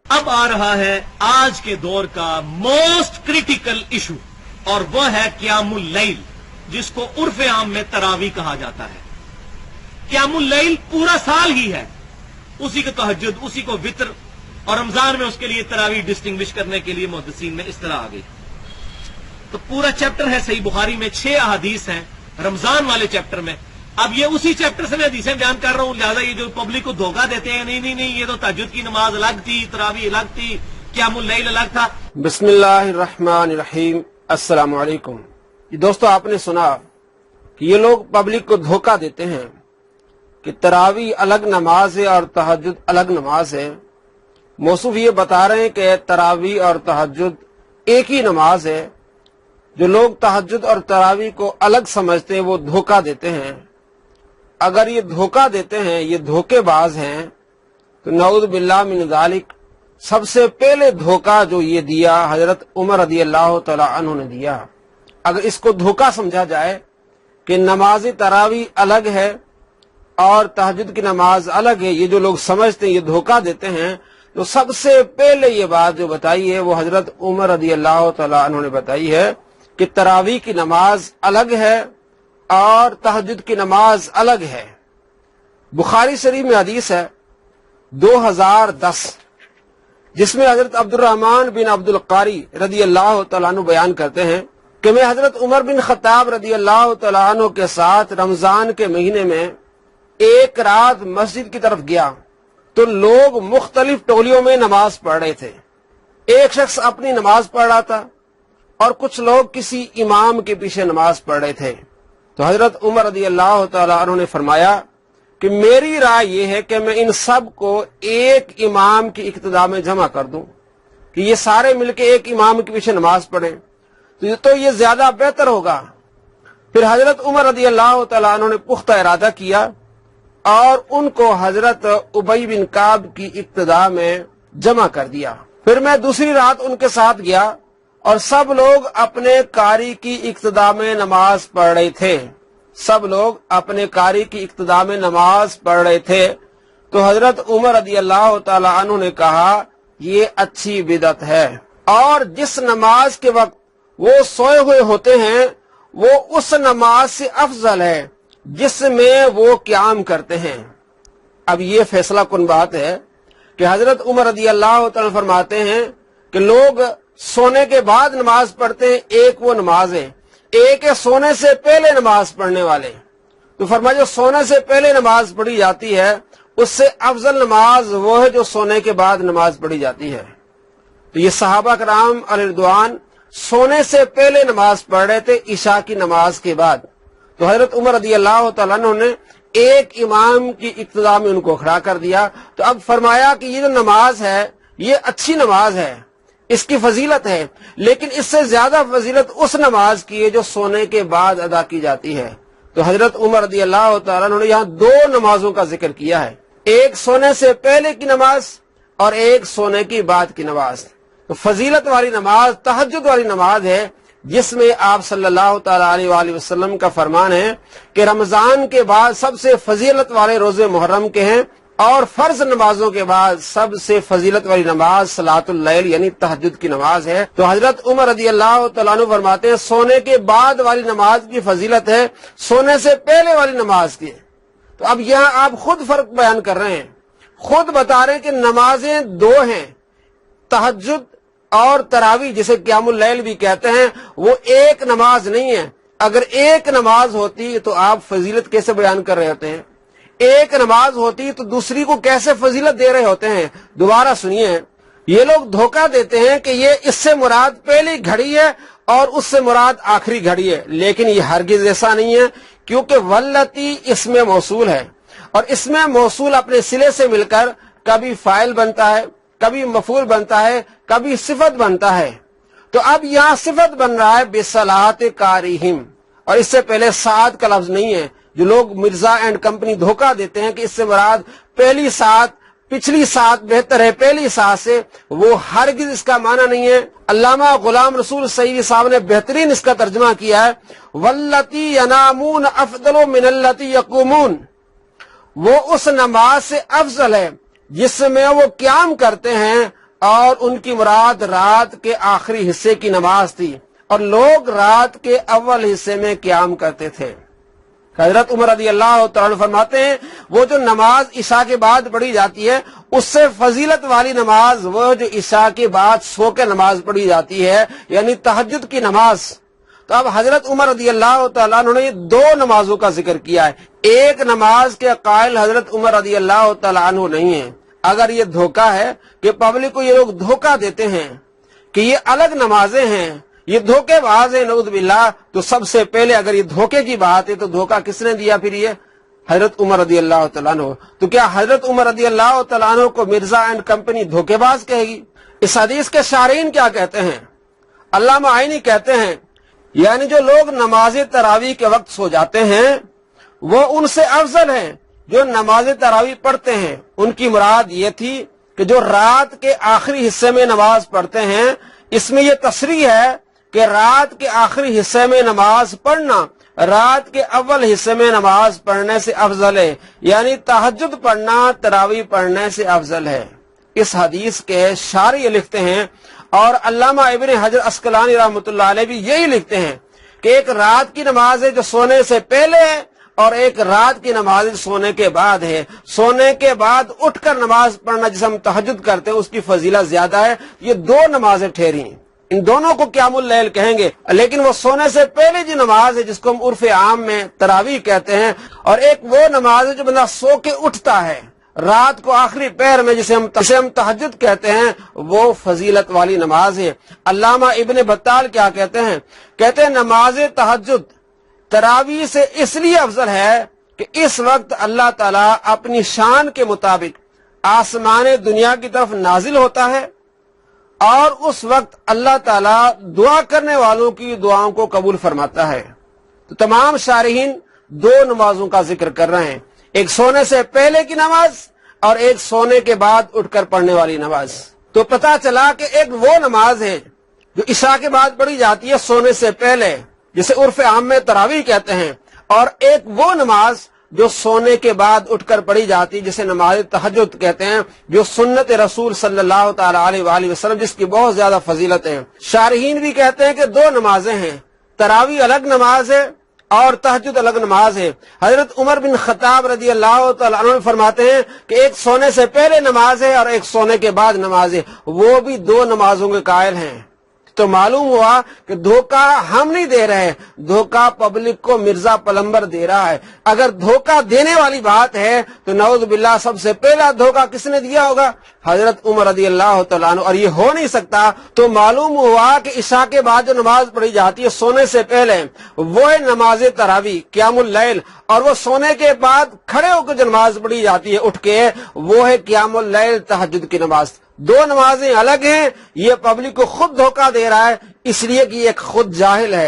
اب آ رہا ہے آج کے دور کا موسٹ کریٹیکل ایشو، اور وہ ہے قیام اللیل، جس کو عرف عام میں تراویح کہا جاتا ہے۔ قیام اللیل پورا سال ہی ہے، اسی کو تہجد، اسی کو وتر، اور رمضان میں اس کے لیے تراویح ڈسٹنگوش کرنے کے لیے محدثین میں اصطلاح آ گئی۔ تو پورا چیپٹر ہے صحیح بخاری میں، 6 احادیث ہیں رمضان والے چیپٹر میں۔ اب یہ اسی چیپٹر سے میں حدیثیں بیان کر رہا ہوں، لہذا یہ جو پبلک کو دھوکہ دیتے ہیں نہیں یہ تو تہجد کی نماز الگ تھی، تراویح الگ تھی، قیام اللیل الگ تھا۔ بسم اللہ الرحمن الرحیم۔ السلام علیکم۔ دوستو، آپ نے سنا کہ یہ لوگ پبلک کو دھوکہ دیتے ہیں کہ تراویح الگ نماز ہے اور تہجد الگ نماز ہے۔ موصوف یہ بتا رہے ہیں کہ تراویح اور تہجد ایک ہی نماز ہے۔ جو لوگ تہجد اور تراویح کو الگ سمجھتے ہیں وہ دھوکہ دیتے ہیں۔ اگر یہ دھوکہ دیتے ہیں، یہ دھوکے باز ہیں، تو نعوذ باللہ من ذالک، سب سے پہلے دھوکہ جو یہ دیا حضرت عمر رضی اللہ تعالی عنہ نے دیا۔ اگر اس کو دھوکہ سمجھا جائے کہ نماز تراویح الگ ہے اور تہجد کی نماز الگ ہے، یہ جو لوگ سمجھتے ہیں، یہ دھوکہ دیتے ہیں، تو سب سے پہلے یہ بات جو بتائی ہے وہ حضرت عمر رضی اللہ تعالی عنہ نے بتائی ہے کہ تراویح کی نماز الگ ہے اور تہجد کی نماز الگ ہے۔ بخاری شریف میں حدیث ہے 2010، جس میں حضرت عبد الرحمن بن عبد القاری رضی اللہ تعالیٰ عنہ بیان کرتے ہیں کہ میں حضرت عمر بن خطاب رضی اللہ تعالیٰ عنہ کے ساتھ رمضان کے مہینے میں ایک رات مسجد کی طرف گیا تو لوگ مختلف ٹولیوں میں نماز پڑھ رہے تھے۔ ایک شخص اپنی نماز پڑھ رہا تھا اور کچھ لوگ کسی امام کے پیچھے نماز پڑھ رہے تھے۔ تو حضرت عمر رضی اللہ تعالیٰ عنہ نے فرمایا کہ میری رائے یہ ہے کہ میں ان سب کو ایک امام کی اقتداء میں جمع کر دوں، کہ یہ سارے مل کے ایک امام کے پیچھے نماز پڑھیں، تو یہ زیادہ بہتر ہوگا۔ پھر حضرت عمر رضی اللہ تعالیٰ عنہ نے پختہ ارادہ کیا اور ان کو حضرت ابی بن کعب کی اقتداء میں جمع کر دیا۔ پھر میں دوسری رات ان کے ساتھ گیا اور سب لوگ اپنے قاری کی اقتداء میں نماز پڑھ رہے تھے۔ سب لوگ اپنے قاری کی اقتداء میں نماز پڑھ رہے تھے۔ تو حضرت عمر رضی اللہ تعالی عنہ نے کہا یہ اچھی بدعت ہے، اور جس نماز کے وقت وہ سوئے ہوئے ہوتے ہیں وہ اس نماز سے افضل ہے جس میں وہ قیام کرتے ہیں۔ اب یہ فیصلہ کن بات ہے کہ حضرت عمر رضی اللہ تعالی فرماتے ہیں کہ لوگ سونے کے بعد نماز پڑھتے ہیں، ایک وہ نماز ہے، ایک ہے سونے سے پہلے نماز پڑھنے والے۔ تو فرمایا جو سونے سے پہلے نماز پڑھی جاتی ہے اس سے افضل نماز وہ ہے جو سونے کے بعد نماز پڑھی جاتی ہے۔ تو یہ صحابہ کرام علیہ رضوان سونے سے پہلے نماز پڑھ رہے تھے عشاء کی نماز کے بعد۔ تو حضرت عمر رضی اللہ تعالیٰ عنہ نے ایک امام کی اقتداء میں ان کو کھڑا کر دیا۔ تو اب فرمایا کہ یہ جو نماز ہے یہ اچھی نماز ہے، اس کی فضیلت ہے، لیکن اس سے زیادہ فضیلت اس نماز کی ہے جو سونے کے بعد ادا کی جاتی ہے۔ تو حضرت عمر رضی اللہ تعالیٰ عنہ نے یہاں 2 نمازوں کا ذکر کیا ہے، ایک سونے سے پہلے کی نماز اور ایک سونے کی بعد کی نماز۔ تو فضیلت والی نماز تہجد والی نماز ہے، جس میں آپ صلی اللہ تعالی علیہ وآلہ وسلم کا فرمان ہے کہ رمضان کے بعد سب سے فضیلت والے روزے محرم کے ہیں، اور فرض نمازوں کے بعد سب سے فضیلت والی نماز صلاۃ اللیل یعنی تہجد کی نماز ہے۔ تو حضرت عمر رضی اللہ تعالیٰ عنہ فرماتے ہیں سونے کے بعد والی نماز کی فضیلت ہے سونے سے پہلے والی نماز کی۔ تو اب یہاں آپ خود فرق بیان کر رہے ہیں، خود بتا رہے ہیں کہ نمازیں 2 ہیں، تہجد اور تراویح جسے قیام اللیل بھی کہتے ہیں، وہ ایک نماز نہیں ہے۔ اگر ایک نماز ہوتی تو آپ فضیلت کیسے بیان کر رہے ہوتے ہیں؟ ایک نماز ہوتی تو دوسری کو کیسے فضیلت دے رہے ہوتے ہیں؟ دوبارہ سنیے، یہ لوگ دھوکہ دیتے ہیں کہ یہ اس سے مراد پہلی گھڑی ہے اور اس سے مراد آخری گھڑی ہے، لیکن یہ ہرگز ایسا نہیں ہے، کیونکہ واللتی اس میں موصول ہے، اور اس میں موصول اپنے صلے سے مل کر کبھی فاعل بنتا ہے، کبھی مفعول بنتا ہے، کبھی صفت بنتا ہے۔ تو اب یہاں صفت بن رہا ہے بصلاۃ قاریہم، اور اس سے پہلے ساعت کا لفظ نہیں ہے۔ جو لوگ مرزا اینڈ کمپنی دھوکہ دیتے ہیں کہ اس سے مراد پہلی ساعت، پچھلی ساعت بہتر ہے پہلی ساعت سے، وہ ہرگز اس کا معنی نہیں ہے۔ علامہ غلام رسول سعیدی صاحب نے بہترین اس کا ترجمہ کیا ہے، واللتی ینامون افضل من اللتی یقومون، وہ اس نماز سے افضل ہے جس میں وہ قیام کرتے ہیں اور ان کی مراد رات کے آخری حصے کی نماز تھی، اور لوگ رات کے اول حصے میں قیام کرتے تھے۔ حضرت عمر رضی اللہ تعالیٰ عنہ فرماتے ہیں وہ جو نماز عشاء کے بعد پڑھی جاتی ہے اس سے فضیلت والی نماز وہ جو عشاء کے بعد سو کے نماز پڑھی جاتی ہے، یعنی تہجد کی نماز۔ تو اب حضرت عمر رضی اللہ تعالیٰ عنہ نے دو نمازوں کا ذکر کیا ہے۔ ایک نماز کے قائل حضرت عمر رضی اللہ تعالیٰ عنہ نہیں ہے۔ اگر یہ دھوکہ ہے کہ پبلک کو یہ لوگ دھوکہ دیتے ہیں کہ یہ الگ نمازیں ہیں، یہ دھوکے باز ہیں نعوذ باللہ، تو سب سے پہلے اگر یہ دھوکے کی بات ہے تو دھوکہ کس نے دیا پھر؟ یہ حضرت عمر رضی اللہ تعالیٰ عنہ۔ تو کیا حضرت عمر رضی اللہ تعالیٰ عنہ کو مرزا اینڈ کمپنی دھوکے باز کہے گی؟ اس حدیث کے شارحین کیا کہتے ہیں؟ علامہ عینی کہتے ہیں یعنی جو لوگ نماز تراویح کے وقت سو جاتے ہیں وہ ان سے افضل ہیں جو نماز تراویح پڑھتے ہیں۔ ان کی مراد یہ تھی کہ جو رات کے آخری حصے میں نماز پڑھتے ہیں، اس میں یہ تصریح ہے کہ رات کے آخری حصے میں نماز پڑھنا رات کے اول حصے میں نماز پڑھنے سے افضل ہے، یعنی تہجد پڑھنا تراویح پڑھنے سے افضل ہے۔ اس حدیث کے شارح لکھتے ہیں، اور علامہ ابن حجر عسقلانی رحمۃ اللہ علیہ بھی یہی لکھتے ہیں کہ ایک رات کی نماز ہے جو سونے سے پہلے ہے، اور ایک رات کی نماز سونے کے بعد ہے۔ سونے کے بعد اٹھ کر نماز پڑھنا جسے ہم تہجد کرتے ہیں اس کی فضیلت زیادہ ہے۔ یہ دو نمازیں ٹھہری ہیں، ان دونوں کو قیام اللیل کہیں گے، لیکن وہ سونے سے پہلے جو نماز ہے جس کو ہم عرف عام میں تراویح کہتے ہیں، اور ایک وہ نماز ہے جو بندہ سو کے اٹھتا ہے رات کو آخری پہر میں جسے ہم تہجد کہتے ہیں، وہ فضیلت والی نماز ہے۔ علامہ ابن بطال کیا کہتے ہیں نماز تہجد تراویح سے اس لیے افضل ہے کہ اس وقت اللہ تعالیٰ اپنی شان کے مطابق آسمان دنیا کی طرف نازل ہوتا ہے، اور اس وقت اللہ تعالیٰ دعا کرنے والوں کی دعاؤں کو قبول فرماتا ہے۔ تو تمام شارحین دو نمازوں کا ذکر کر رہے ہیں، ایک سونے سے پہلے کی نماز اور ایک سونے کے بعد اٹھ کر پڑھنے والی نماز۔ تو پتہ چلا کہ ایک وہ نماز ہے جو عشاء کے بعد پڑھی جاتی ہے سونے سے پہلے، جسے عرف عام میں تراویح کہتے ہیں، اور ایک وہ نماز جو سونے کے بعد اٹھ کر پڑھی جاتی جسے نماز تہجد کہتے ہیں، جو سنت رسول صلی اللہ تعالی علیہ وآلہ وسلم جس کی بہت زیادہ فضیلت ہے۔ شارحین بھی کہتے ہیں کہ دو نمازیں ہیں، تراویح الگ نماز ہے اور تہجد الگ نماز ہے۔ حضرت عمر بن خطاب رضی اللہ تعالیٰ عنہ فرماتے ہیں کہ ایک سونے سے پہلے نماز ہے اور ایک سونے کے بعد نماز ہے، وہ بھی دو نمازوں کے قائل ہیں۔ تو معلوم ہوا کہ دھوکہ ہم نہیں دے رہے، دھوکہ پبلک کو مرزا پلمبر دے رہا ہے۔ اگر دھوکہ دینے والی بات ہے تو نعوذ باللہ سب سے پہلا دھوکہ کس نے دیا ہوگا؟ حضرت عمر رضی اللہ تعالیٰ عنہ، اور یہ ہو نہیں سکتا۔ تو معلوم ہوا کہ عشاء کے بعد جو نماز پڑھی جاتی ہے سونے سے پہلے، وہ ہے نماز تراویح قیام اللیل، اور وہ سونے کے بعد کھڑے ہو کے جو نماز پڑھی جاتی ہے اٹھ کے، وہ ہے قیام اللیل تہجد کی نماز۔ دو نمازیں الگ ہیں، یہ پبلک کو خود دھوکہ دے رہا ہے، اس لیے کہ یہ ایک خود جاہل ہے۔